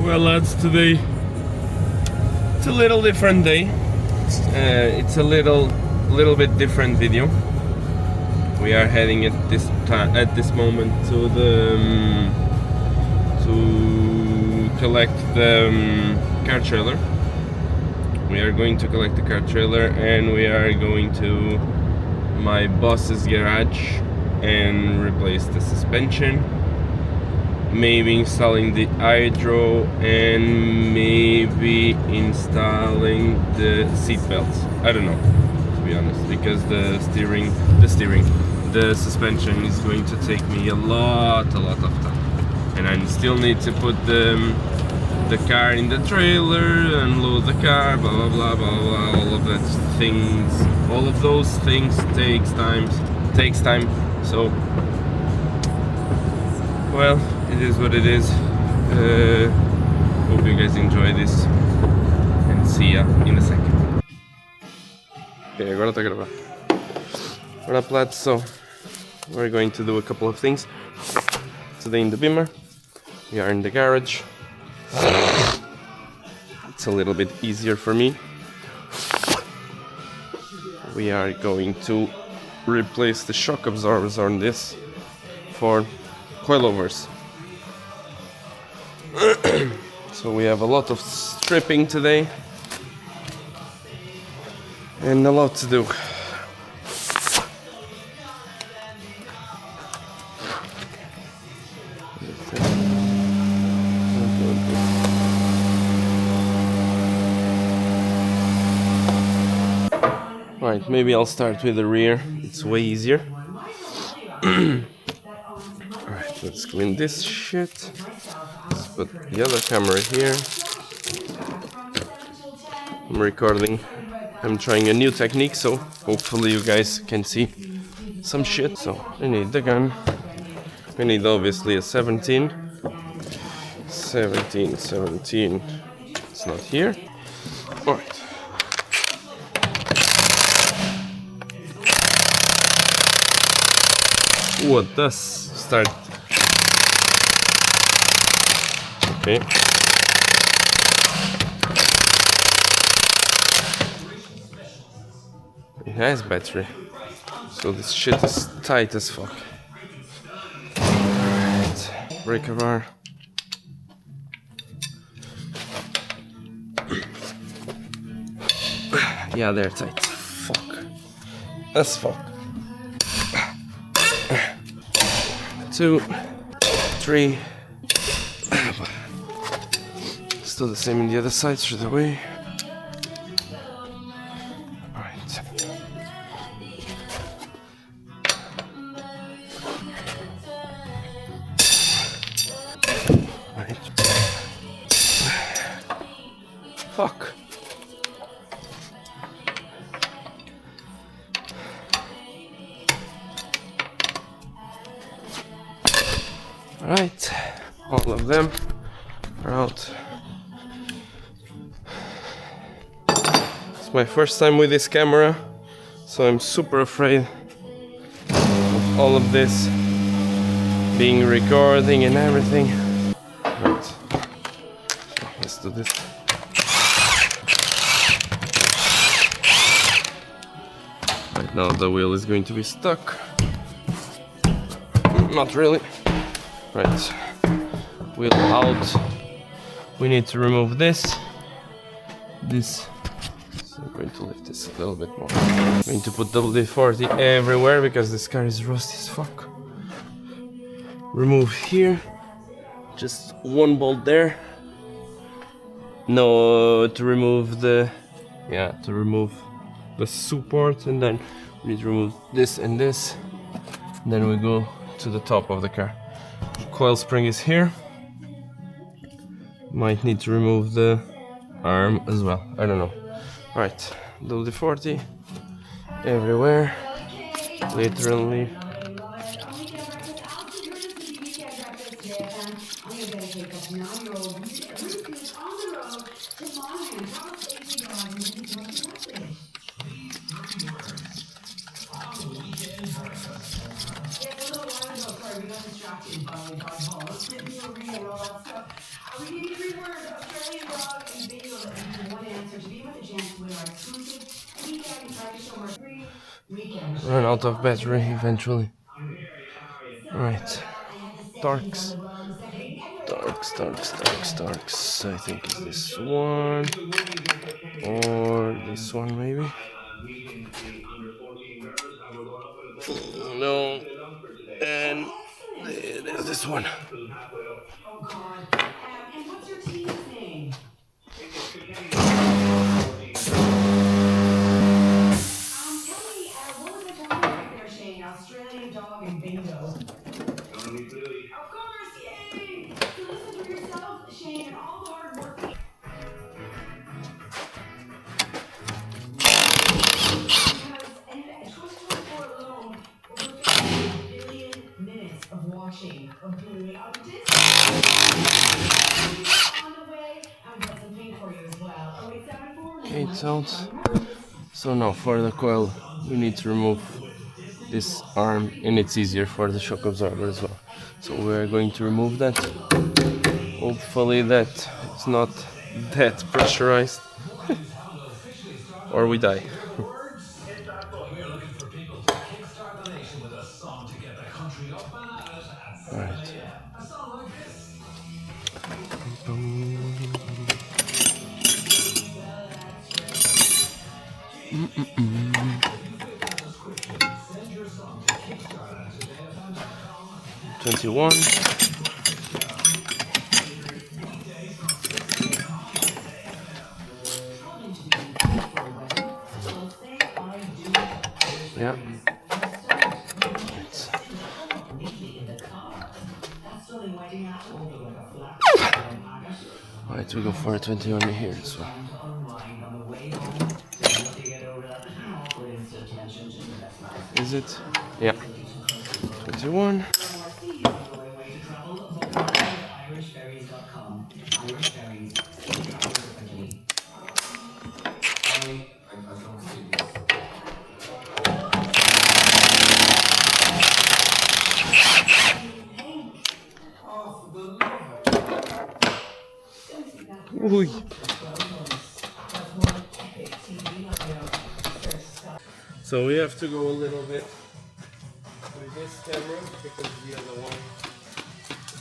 Well lads, today it's a little different day. It's a little bit different video. We are heading at this moment to collect the car trailer. We are going to collect the car trailer and we are going to my boss's garage and replace the suspension, maybe installing the hydro, and maybe installing the seat belts. I don't know, to be honest, because the suspension is going to take me a lot of time, and I still need to put the car in the trailer and load the car, blah blah blah blah blah. All of those things takes time. So, well, it is what it is. Hope you guys enjoy this and see ya in a second. Okay, agora tá gravando. Ora, Plat, so we're going to do a couple of things today in the Beamer. We are in the garage. It's a little bit easier for me. We are going to replace the shock absorbers on this for coilovers. So we have a lot of stripping today and a lot to do. Right, maybe I'll start with the rear, it's way easier. Alright, let's clean this shit. Let's put the other camera here. I'm recording. I'm trying a new technique, so hopefully you guys can see some shit. So I need the gun. I need obviously a 17. 17. It's not here. Alright. What does start? Okay. It has battery, so this shit is tight as fuck. Alright, breaker bar. Yeah, they're tight. Fuck. That's fuck. 2, 3. Still the same in the other side, straight away. Alright. Alright. Fuck. Alright, all of them are out. It's my first time with this camera, so I'm super afraid of all of this being recording and everything. Right. Let's do this. Right now the wheel is going to be stuck. Not really. Right, wheel out. We need to remove this. So I'm going to lift this a little bit more. I'm going to put WD-40 everywhere because this car is rusty as fuck. Remove here. Just one bolt there. No, to remove the support, and then we need to remove this and this. And then we go to the top of the car. Coil spring is here. Might need to remove the arm as well. I don't know. Alright, WD-40 everywhere. Literally. distracted by Paul. Let's get me a reel, all that stuff. We need to rework. Run out of battery eventually. Alright. Darks. I think it's this one. Or this one maybe. No. And there's this one. Oh God. And what's your team's name? Tell me, what was the topic right there, Shane? Australian dog and bingo. Of course, yay! So listen for yourself, Shane, and all the hard work. Because in 2024 alone, over 50 billion minutes of watching of Bluey on Disney. On the way, and we've got some paint for you as well. 0874. Okay, it's out. So now for the coil, we need to remove this arm, and it's easier for the shock absorber as well. So we're going to remove that. Hopefully that it's not that pressurized, or we die. Alright. $21. Yeah. Alright, we go for a 21 here as well. Is it? Yeah. 21. Ui. So we have to go a little bit with this camera because the other one,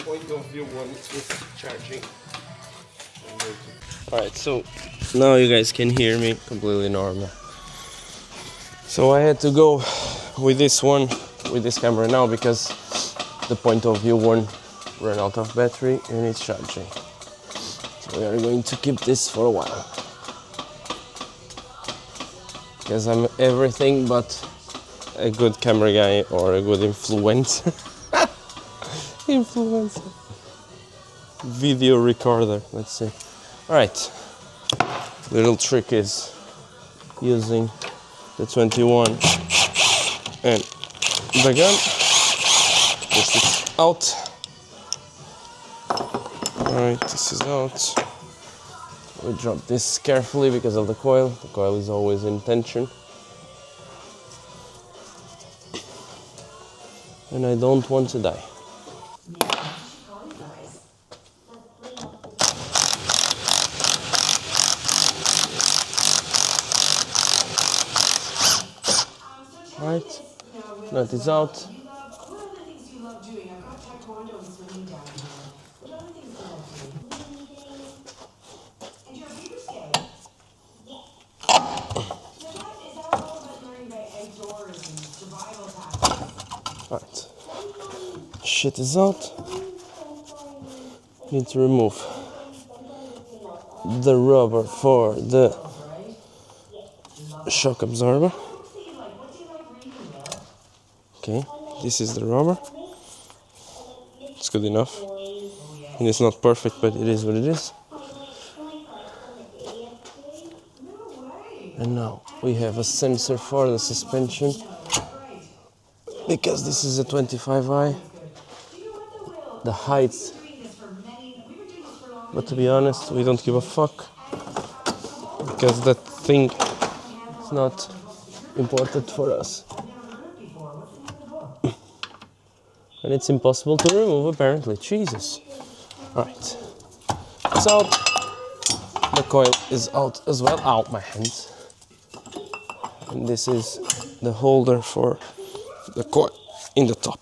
point of view one, is charging. Alright, so now you guys can hear me completely normal. So I had to go with this one, with this camera now, because the point of view one ran out of battery and it's charging. So we are going to keep this for a while. Because I'm everything but a good camera guy or a good influencer. Influencer. Video recorder, let's see. Alright. Little trick is using the 21 and the gun. This is out. Alright, this is out. We drop this carefully because of the coil. The coil is always in tension. And I don't want to die. Right, that is out. Right, shit is out. Need to remove the rubber for the shock absorber. Okay, this is the rubber. It's good enough. And it's not perfect, but it is what it is. And now we have a sensor for the suspension. Because this is a 25i. The height. But to be honest, we don't give a fuck. Because that thing is not important for us. And it's impossible to remove, apparently. Jesus. Alright. It's out. The coil is out as well. Ow, my hands. And this is the holder for the coil in the top.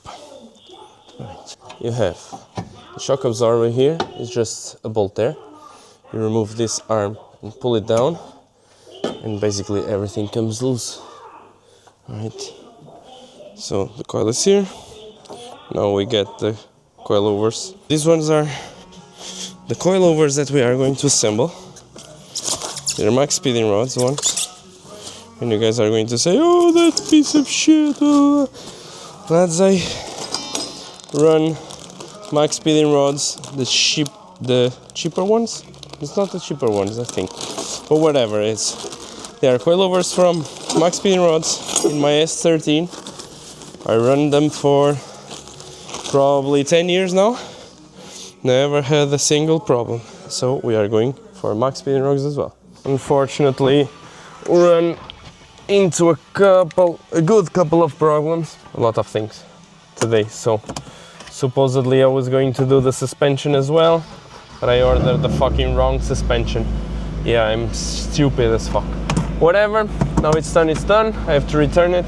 Right. You have the shock absorber here. It's just a bolt there. You remove this arm and pull it down, and basically everything comes loose. Right. So the coil is here. Now we get the coilovers. These ones are the coilovers that we are going to assemble. They're max speeding rods ones. And you guys are going to say, oh, that piece of shit. Oh. Lads, I run max speeding rods, the cheaper ones. It's not the cheaper ones, I think. But whatever, they are coilovers from Max Speeding Rods in my S13. I run them for probably 10 years now. Never had a single problem. So we are going for Max Speeding Rods as well. Unfortunately, we ran into a good couple of problems. A lot of things today. So supposedly I was going to do the suspension as well, but I ordered the fucking wrong suspension. Yeah, I'm stupid as fuck. Whatever, now it's done, I have to return it.